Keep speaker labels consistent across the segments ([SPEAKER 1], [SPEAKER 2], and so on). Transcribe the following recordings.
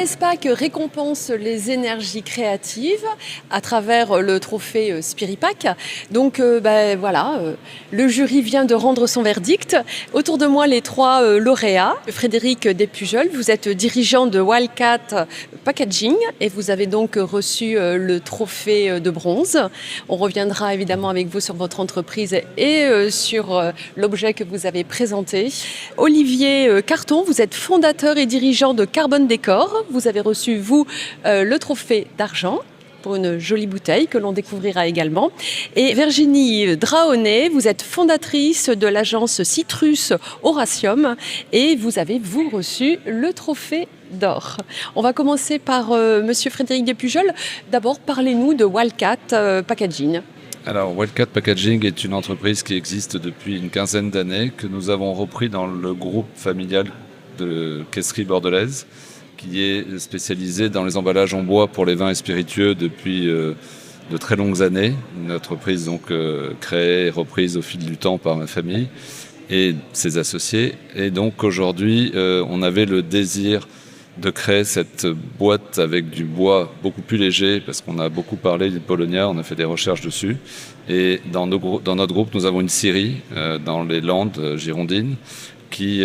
[SPEAKER 1] VSPAC récompense les énergies créatives à travers le trophée Spiripac. Donc voilà, le jury vient de rendre son verdict. Autour de moi, les 3 lauréats. Frédéric Despujol, vous êtes dirigeant de Wildcat Packaging et vous avez donc reçu le trophée de bronze. On reviendra évidemment avec vous sur votre entreprise et sur l'objet que vous avez présenté. Olivier Carton, vous êtes fondateur et dirigeant de Carbone Décor. Vous avez reçu, vous, le trophée d'argent pour une jolie bouteille que l'on découvrira également. Et Virginie Draonet, vous êtes fondatrice de l'agence Citrus Horatium et vous avez, vous, reçu le trophée d'or. On va commencer par Monsieur Frédéric Despujol. D'abord, parlez-nous de Wildcat Packaging.
[SPEAKER 2] Alors, Wildcat Packaging est une entreprise qui existe depuis une quinzaine d'années, que nous avons repris dans le groupe familial de caisserie bordelaise, qui est spécialisé dans les emballages en bois pour les vins et spiritueux depuis de très longues années. Une entreprise donc créée et reprise au fil du temps par ma famille et ses associés. Et donc aujourd'hui, on avait le désir de créer cette boîte avec du bois beaucoup plus léger, parce qu'on a beaucoup parlé du Polonia, on a fait des recherches dessus. Et dans notre groupe, nous avons une scierie dans les Landes girondines qui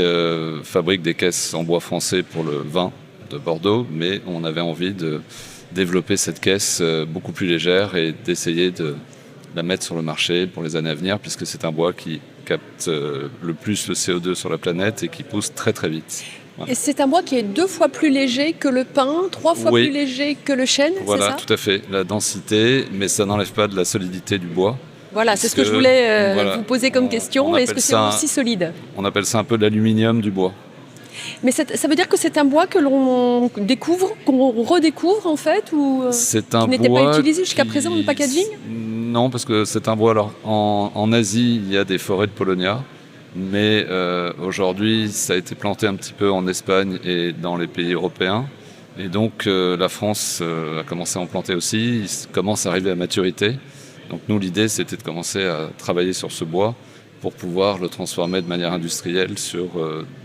[SPEAKER 2] fabrique des caisses en bois français pour le vin de Bordeaux, mais on avait envie de développer cette caisse beaucoup plus légère et d'essayer de la mettre sur le marché pour les années à venir, puisque c'est un bois qui capte le plus le CO2 sur la planète et qui pousse très très vite.
[SPEAKER 1] Et c'est un bois qui est 2 fois plus léger que le pin, 3 fois plus léger que le chêne,
[SPEAKER 2] voilà,
[SPEAKER 1] c'est ça ?
[SPEAKER 2] Tout à fait. La densité, mais ça n'enlève pas de la solidité du bois.
[SPEAKER 1] Voilà, c'est ce que je voulais vous poser comme question. Est-ce que c'est aussi solide ?
[SPEAKER 2] On appelle ça un peu l'aluminium du bois.
[SPEAKER 1] Mais ça veut dire que c'est un bois que l'on découvre, qu'on redécouvre en fait, ou qui n'était pas utilisé jusqu'à présent dans le packaging ?
[SPEAKER 2] Non, parce que c'est un bois. Alors, en Asie, il y a des forêts de Polonia. Mais aujourd'hui, ça a été planté un petit peu en Espagne et dans les pays européens. Et donc, la France a commencé à en planter aussi. Il commence à arriver à maturité. Donc nous, l'idée, c'était de commencer à travailler sur ce bois pour pouvoir le transformer de manière industrielle sur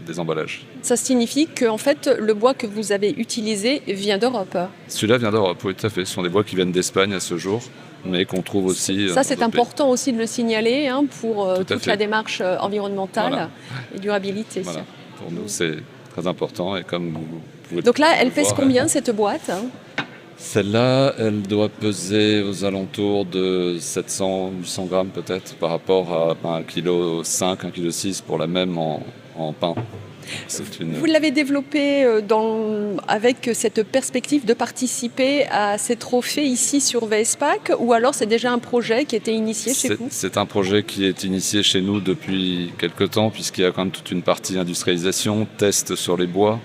[SPEAKER 2] des emballages.
[SPEAKER 1] Ça signifie qu'en fait, le bois que vous avez utilisé vient d'Europe ?
[SPEAKER 2] Celui-là vient d'Europe, oui, tout à fait. Ce sont des bois qui viennent d'Espagne à ce jour, mais qu'on trouve aussi...
[SPEAKER 1] Ça, c'est important aussi de le signaler pour toute la démarche environnementale et durabilité.
[SPEAKER 2] Voilà. Pour nous, c'est très important. Et comme vous pouvez
[SPEAKER 1] donc là, elle pèse combien, cette boîte ?
[SPEAKER 2] Celle-là, elle doit peser aux alentours de 700-800 grammes peut-être, par rapport à 1,5 kg, 1,6 kg pour la même en pain.
[SPEAKER 1] Vous l'avez développé avec cette perspective de participer à ces trophées ici sur VSPAC, ou alors c'est déjà un projet qui était initié chez vous ?
[SPEAKER 2] C'est un projet qui est initié chez nous depuis quelque temps, puisqu'il y a quand même toute une partie industrialisation, test sur les bois.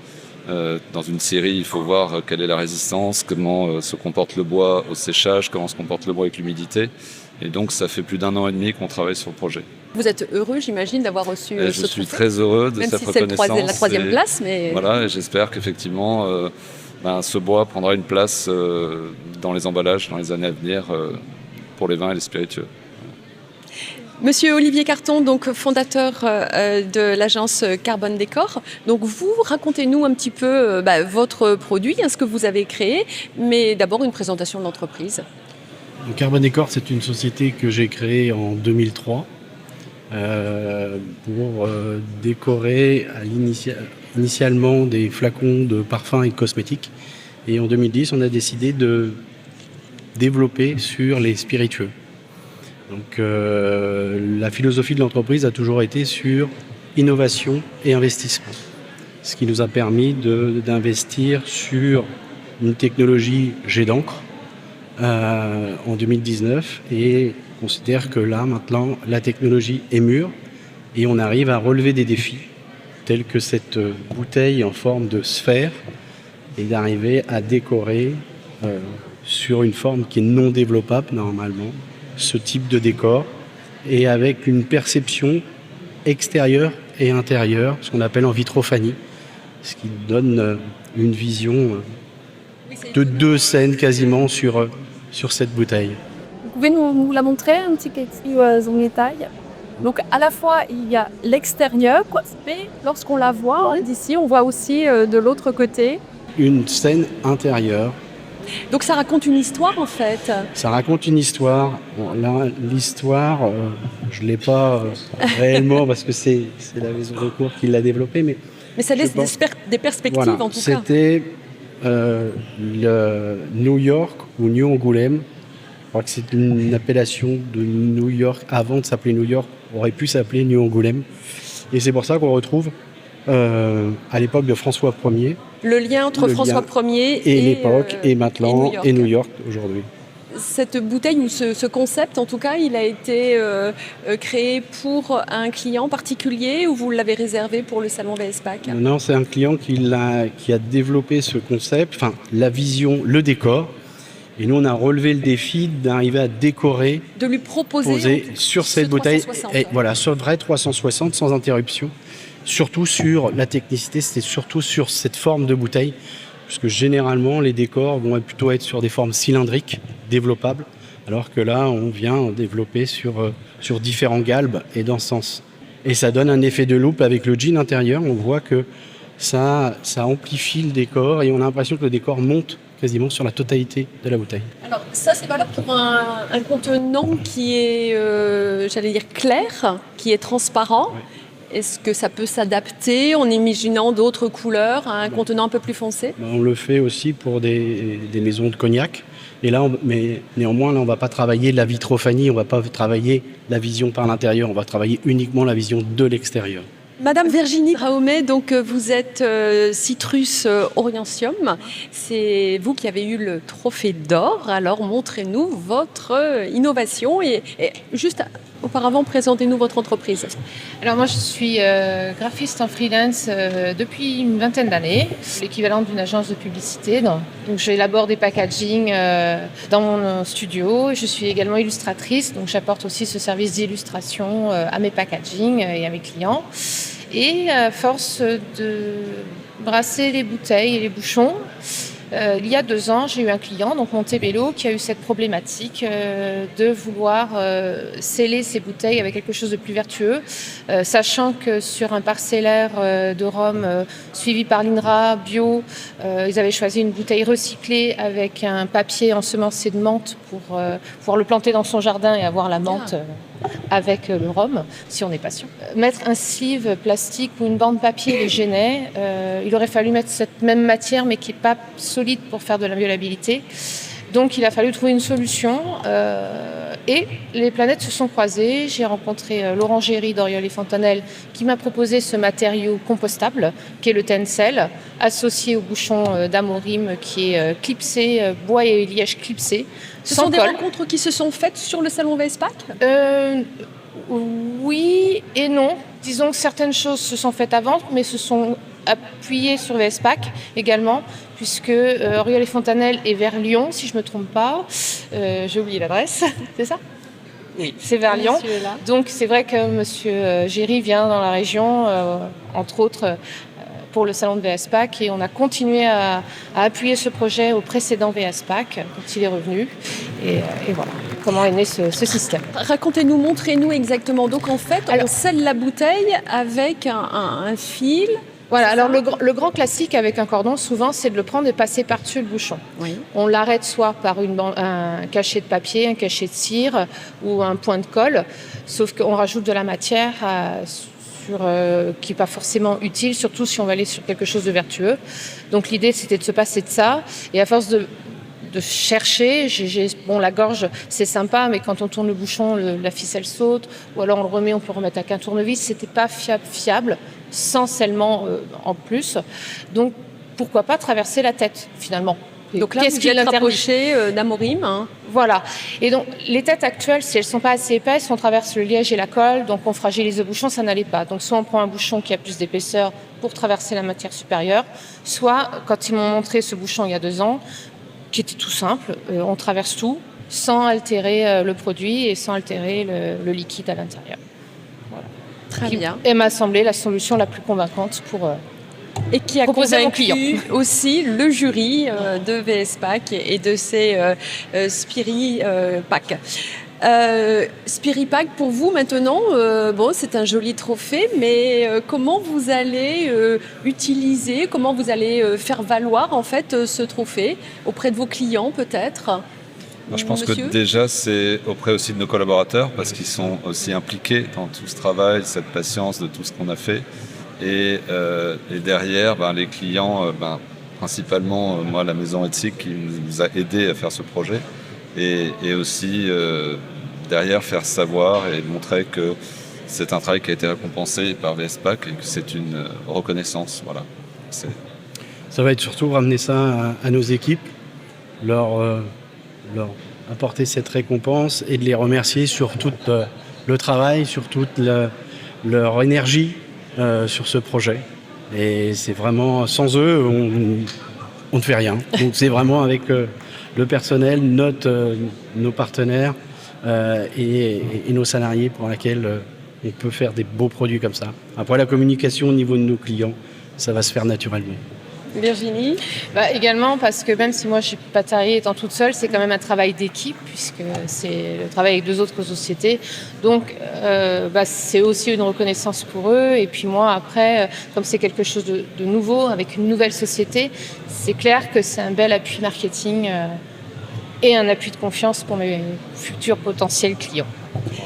[SPEAKER 2] Dans une scierie, il faut voir quelle est la résistance, comment se comporte le bois au séchage, comment se comporte le bois avec l'humidité. Et donc, ça fait plus d'1 an et demi qu'on travaille sur le projet.
[SPEAKER 1] Vous êtes heureux, j'imagine, d'avoir reçu ce trophée ?
[SPEAKER 2] Je suis très heureux de cette reconnaissance.
[SPEAKER 1] Même si c'est la 3e place. Mais...
[SPEAKER 2] Voilà, et j'espère qu'effectivement, ce bois prendra une place dans les emballages dans les années à venir pour les vins et les spiritueux.
[SPEAKER 1] Monsieur Olivier Carton, donc fondateur de l'agence Carbone Décor. Donc vous, racontez-nous un petit peu votre produit, ce que vous avez créé, mais d'abord une présentation de l'entreprise.
[SPEAKER 3] Carbone Décor, c'est une société que j'ai créée en 2003 pour décorer initialement des flacons de parfums et de cosmétiques. Et en 2010, on a décidé de développer sur les spiritueux. Donc la philosophie de l'entreprise a toujours été sur innovation et investissement. Ce qui nous a permis d'investir sur une technologie jet d'encre en 2019 et on considère que là maintenant la technologie est mûre et on arrive à relever des défis tels que cette bouteille en forme de sphère et d'arriver à décorer sur une forme qui est non développable normalement ce type de décor et avec une perception extérieure et intérieure, ce qu'on appelle en vitrophanie, ce qui donne une vision de 2 scènes quasiment sur cette bouteille.
[SPEAKER 4] Vous pouvez nous la montrer un petit peu plus en détail ? Donc à la fois il y a l'extérieur, mais lorsqu'on la voit d'ici, on voit aussi de l'autre côté
[SPEAKER 3] une scène intérieure.
[SPEAKER 1] Donc ça raconte une histoire en fait.
[SPEAKER 3] Ça raconte une histoire. Bon, là, l'histoire, je ne l'ai pas réellement parce que c'est la maison de cours qui l'a développée. Mais
[SPEAKER 1] ça laisse
[SPEAKER 3] je pense-
[SPEAKER 1] des perspectives
[SPEAKER 3] voilà,
[SPEAKER 1] en tout cas.
[SPEAKER 3] c'était le New York ou New Angoulême. Je crois que c'est une appellation de New York. Avant de s'appeler New York, aurait pu s'appeler New Angoulême. Et c'est pour ça qu'on retrouve à l'époque de François Ier
[SPEAKER 1] Le lien entre
[SPEAKER 3] Le
[SPEAKER 1] François
[SPEAKER 3] lien
[SPEAKER 1] Ier
[SPEAKER 3] et l'époque et maintenant
[SPEAKER 1] et New York.
[SPEAKER 3] New York aujourd'hui.
[SPEAKER 1] Cette bouteille ou ce concept, en tout cas, il a été créé pour un client particulier ou vous l'avez réservé pour le salon VSPAC?
[SPEAKER 3] Non, c'est un client qui a développé ce concept, enfin la vision, le décor. Et nous, on a relevé le défi d'arriver à décorer,
[SPEAKER 1] De lui proposer
[SPEAKER 3] poser sur
[SPEAKER 1] ce
[SPEAKER 3] cette bouteille,
[SPEAKER 1] 360.
[SPEAKER 3] et voilà, sur le vrai 360 sans interruption. Surtout sur la technicité, c'était surtout sur cette forme de bouteille, puisque généralement les décors vont plutôt être sur des formes cylindriques, développables, alors que là, on vient développer sur différents galbes et dans ce sens. Et ça donne un effet de loupe avec le jean intérieur. On voit que ça amplifie le décor et on a l'impression que le décor monte quasiment sur la totalité de la bouteille.
[SPEAKER 1] Alors ça, c'est valable pour un contenant qui est, j'allais dire, clair, qui est transparent.
[SPEAKER 3] Ouais.
[SPEAKER 1] Est-ce que ça peut s'adapter en imaginant d'autres couleurs à un contenant un peu plus foncé?
[SPEAKER 3] On le fait aussi pour des maisons de cognac. Et là, mais néanmoins, là, on ne va pas travailler la vitrophanie, on ne va pas travailler la vision par l'intérieur, on va travailler uniquement la vision de l'extérieur.
[SPEAKER 1] Madame Virginie Raomet, donc vous êtes Citrus Orientium. C'est vous qui avez eu le trophée d'or. Alors montrez-nous votre innovation et juste auparavant, présentez-nous votre entreprise.
[SPEAKER 5] Alors moi, je suis graphiste en freelance depuis une vingtaine d'années, l'équivalent d'une agence de publicité. Donc j'élabore des packaging dans mon studio. Je suis également illustratrice, donc j'apporte aussi ce service d'illustration à mes packaging et à mes clients. Et à force de brasser les bouteilles et les bouchons, il y a 2 ans, j'ai eu un client, donc Montebello, qui a eu cette problématique de vouloir sceller ses bouteilles avec quelque chose de plus vertueux, sachant que sur un parcellaire de rhum suivi par l'INRA bio, ils avaient choisi une bouteille recyclée avec un papier ensemencé de menthe pour pouvoir le planter dans son jardin et avoir la menthe avec le rhum, si on est patient. Mettre un sleeve plastique ou une bande papier les gênait. Il aurait fallu mettre cette même matière, mais qui n'est pas solide pour faire de la violabilité. Donc il a fallu trouver une solution et les planètes se sont croisées. J'ai rencontré Laurent Géry d'Oriol et Fontanelle qui m'a proposé ce matériau compostable qui est le Tencel, associé au bouchon d'Amorim qui est clipsé, bois et liège clipsé.
[SPEAKER 1] Ce sont des rencontres qui se sont faites sur le salon VSPAC?
[SPEAKER 5] Oui et non. Disons que certaines choses se sont faites avant, mais se sont appuyées sur VSPAC également, puisque Oriol et Fontanelle est vers Lyon, si je ne me trompe pas. J'ai oublié l'adresse, c'est ça? Oui, c'est vers Lyon. Donc c'est vrai que M. Géry vient dans la région, entre autres, pour le salon de VSPAC, et on a continué à appuyer ce projet au précédent VSPAC quand il est revenu. Et voilà comment est né ce système.
[SPEAKER 1] Racontez-nous, montrez-nous exactement. Donc en fait, on scelle la bouteille avec un fil.
[SPEAKER 5] Voilà, alors le grand classique avec un cordon, souvent, c'est de le prendre et passer par-dessus le bouchon. Oui. On l'arrête soit par un cachet de papier, un cachet de cire ou un point de colle, sauf qu'on rajoute de la matière qui n'est pas forcément utile, surtout si on va aller sur quelque chose de vertueux. Donc l'idée, c'était de se passer de ça. Et à force de chercher, la gorge, c'est sympa, mais quand on tourne le bouchon, la ficelle saute, ou alors on le remet, on peut remettre avec un tournevis. C'était pas fiable, sans scellement en plus. Donc pourquoi pas traverser la tête, finalement.
[SPEAKER 1] Donc là, vous êtes rapproché d'Amorim. Hein.
[SPEAKER 5] Voilà. Et donc, les têtes actuelles, si elles ne sont pas assez épaisses, on traverse le liège et la colle, donc on fragilise le bouchon, ça n'allait pas. Donc, soit on prend un bouchon qui a plus d'épaisseur pour traverser la matière supérieure, soit, quand ils m'ont montré ce bouchon il y a 2 ans, qui était tout simple, on traverse tout sans altérer le produit et sans altérer le liquide à l'intérieur. Voilà.
[SPEAKER 1] Très bien.
[SPEAKER 5] Et m'a semblé la solution la plus convaincante pour...
[SPEAKER 1] et qui a convaincu aussi le jury de VSPAC et de ces Spiri PAC. Spiripack, pour vous maintenant, bon, c'est un joli trophée, mais comment vous allez utiliser, comment vous allez faire valoir en fait ce trophée auprès de vos clients peut-être?
[SPEAKER 2] Je pense
[SPEAKER 1] Monsieur
[SPEAKER 2] que déjà, c'est auprès aussi de nos collaborateurs, parce qu'ils sont aussi impliqués dans tout ce travail, cette patience de tout ce qu'on a fait. Et derrière, les clients, principalement, moi, la maison Etsy qui nous a aidés à faire ce projet. Et aussi, derrière, faire savoir et montrer que c'est un travail qui a été récompensé par VSPAC et que c'est une reconnaissance. Voilà.
[SPEAKER 3] Ça va être surtout ramener ça à nos équipes, leur apporter cette récompense et de les remercier sur tout le travail, sur toute leur énergie sur ce projet. Et c'est vraiment, sans eux, on ne fait rien. Donc c'est vraiment avec le personnel, nos partenaires et nos salariés pour lesquels on peut faire des beaux produits comme ça. Après, la communication au niveau de nos clients, ça va se faire naturellement.
[SPEAKER 1] Virginie?
[SPEAKER 5] Également parce que même si moi je suis pas taillée étant toute seule, c'est quand même un travail d'équipe puisque c'est le travail avec 2 autres sociétés. Donc c'est aussi une reconnaissance pour eux. Et puis moi après, comme c'est quelque chose de nouveau avec une nouvelle société, c'est clair que c'est un bel appui marketing et un appui de confiance pour mes futurs potentiels clients.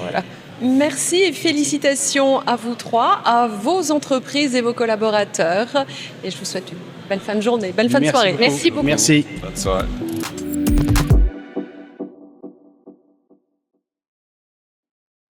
[SPEAKER 5] Voilà.
[SPEAKER 1] Merci et félicitations à vous 3, à vos entreprises et vos collaborateurs. Et je vous souhaite une belle fin de journée, belle fin de soirée.
[SPEAKER 3] Beaucoup.
[SPEAKER 5] Merci beaucoup.
[SPEAKER 3] Merci.
[SPEAKER 2] Bonne soirée.